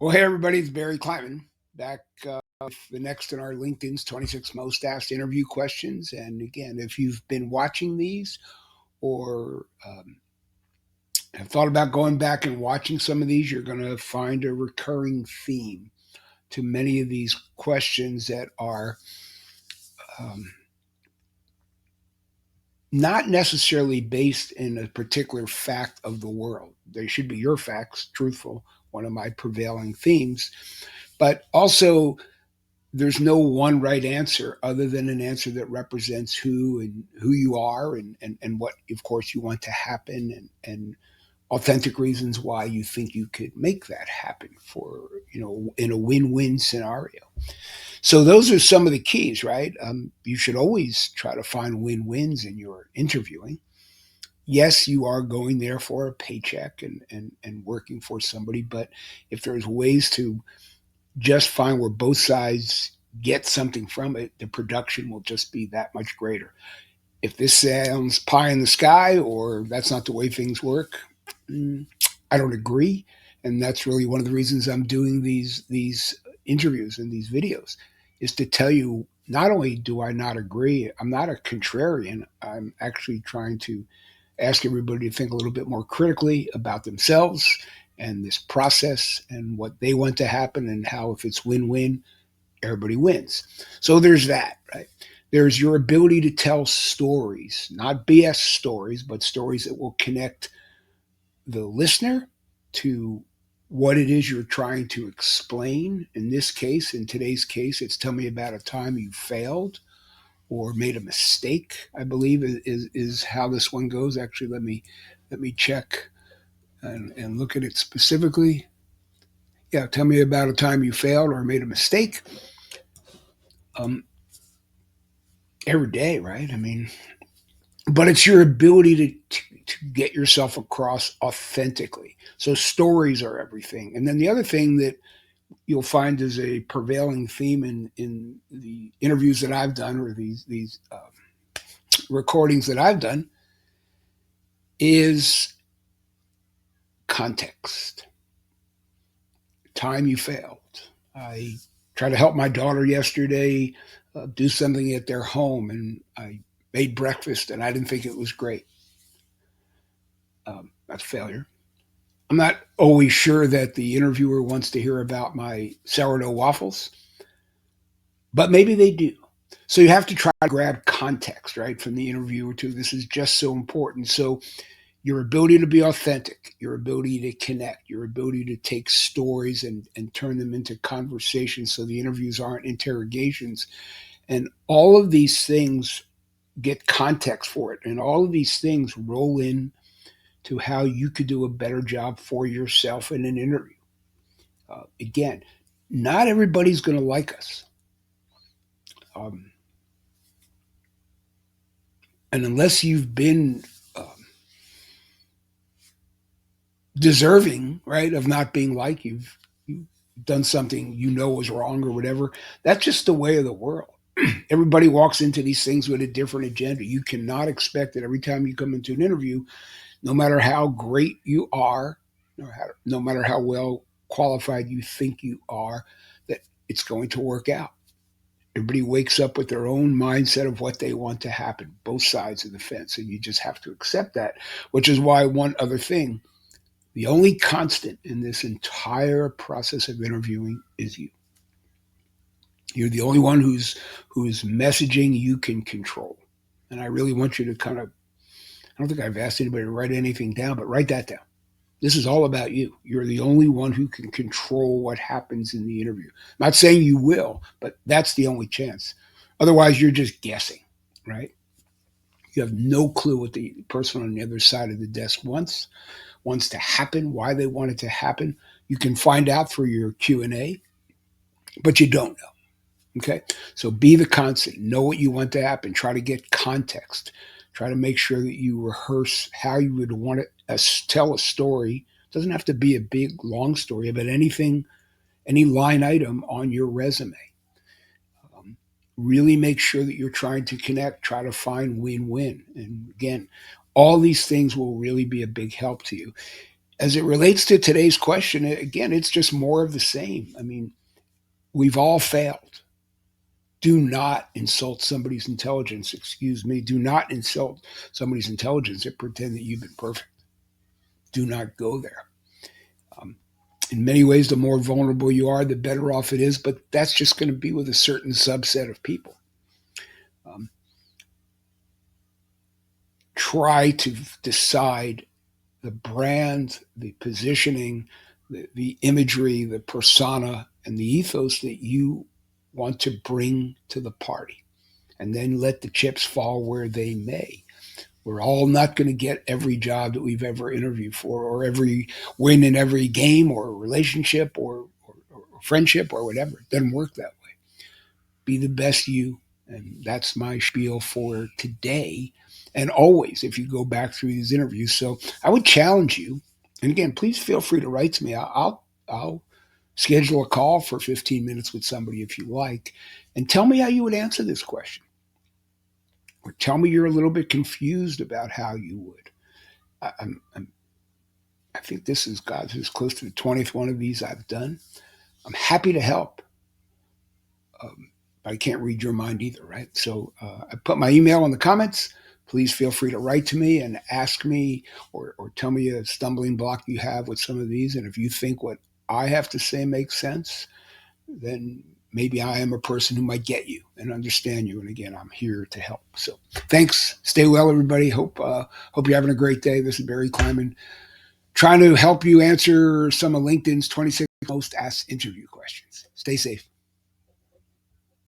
Well, hey, everybody, it's Barry Kleiman back with the next in our LinkedIn's 26 Most Asked Interview Questions. And again, if you've been watching these or have thought about going back and watching some of these, you're going to find a recurring theme to many of these questions that are um, not necessarily based in a particular fact of the world. They should be your facts, truthful, one of my prevailing themes, but also there's no one right answer other than an answer that represents who you are and what of course you want to happen and authentic reasons why you think you could make that happen for in a win-win scenario. So those are some of the keys, right? You should always try to find win-wins in your interviewing. Yes, you are going there for a paycheck and working for somebody, but if there's ways to just find where both sides get something from it, the production will just be that much greater. If this sounds pie in the sky or that's not the way things work, mm, I don't agree. And that's really one of the reasons I'm doing these interviews and these videos is to tell you not only do I not agree, I'm not a contrarian. I'm actually trying to ask everybody to think a little bit more critically about themselves and this process and what they want to happen and how if it's win-win, everybody wins. So there's that, right? There's your ability to tell stories, not BS stories, but stories that will connect the listener to what it is you're trying to explain. In this case, in today's case, it's tell me about a time you failed or made a mistake, I believe is how this one goes. Actually, let me check and look at it specifically. Yeah, tell me about a time you failed or made a mistake. Um, every day, right? I mean, but it's your ability to get yourself across authentically. So stories are everything. And then the other thing that you'll find is a prevailing theme in the interviews that I've done or these recordings that I've done is context. Time you failed. I tried to help my daughter yesterday do something at their home, and I made breakfast, and I didn't think it was great. That's failure. I'm not always sure that the interviewer wants to hear about my sourdough waffles, but maybe they do. So you have to try to grab context, right, from the interviewer too. This is just so important. So your ability to be authentic, your ability to connect, your ability to take stories and turn them into conversations so the interviews aren't interrogations. And all of these things get context for it. And all of these things roll in to how you could do a better job for yourself in an interview. Again, not everybody's going to like us. Um, and unless you've been deserving, right, of not being like you've done something you know was wrong or whatever, that's just the way of the world. Everybody walks into these things with a different agenda. You cannot expect that every time you come into an interview, no matter how great you are, no matter how well qualified you think you are, that it's going to work out. Everybody wakes up with their own mindset of what they want to happen, both sides of the fence, and you just have to accept that. Which is why one other thing, the only constant in this entire process of interviewing is you. You're the only one whose messaging you can control. And I really want you to kind of, I don't think I've asked anybody to write anything down, but write that down. This is all about you. You're the only one who can control what happens in the interview. I'm not saying you will, but that's the only chance. Otherwise, you're just guessing, right? You have no clue what the person on the other side of the desk wants to happen, why they want it to happen. You can find out through your Q&A, but you don't know. Okay? So be the constant. Know what you want to happen. Try to get context. Try to make sure that you rehearse how you would want to tell a story. It doesn't have to be a big, long story, but anything, any line item on your resume. Really make sure that you're trying to connect, try to find win win. And again, all these things will really be a big help to you. as it relates to today's question, again, it's just more of the same. I mean, we've all failed. Do not insult somebody's intelligence. Excuse me. Do not insult somebody's intelligence and pretend that you've been perfect. Do not go there. Um, in many ways, the more vulnerable you are, the better off it is, but that's just going to be with a certain subset of people. Um, Try to decide the brand, the positioning, the imagery, the persona, and the ethos that you want to bring to the party. And then let the chips fall where they may. We're all not going to get every job that we've ever interviewed for, or every win in every game, or relationship, or friendship, or whatever. It doesn't work that way. Be the best you. And that's my spiel for today. And always, if you go back through these interviews. So I would challenge you. And again, please feel free to write to me. I'll schedule a call for 15 minutes with somebody if you like. And tell me how you would answer this question. Or tell me you're a little bit confused about how you would. I think this is God's is close to the 20th one of these I've done. I'm happy to help. But I can't read your mind either, right? So I put my email in the comments. Please feel free to write to me and ask me or tell me a stumbling block you have with some of these. And if you think what I have to say makes sense, then maybe I am a person who might get you and understand you. And again, I'm here to help. So thanks. Stay well, everybody. Hope you're having a great day. This is Barry Kleiman, trying to help you answer some of LinkedIn's 26 most asked interview questions. Stay safe.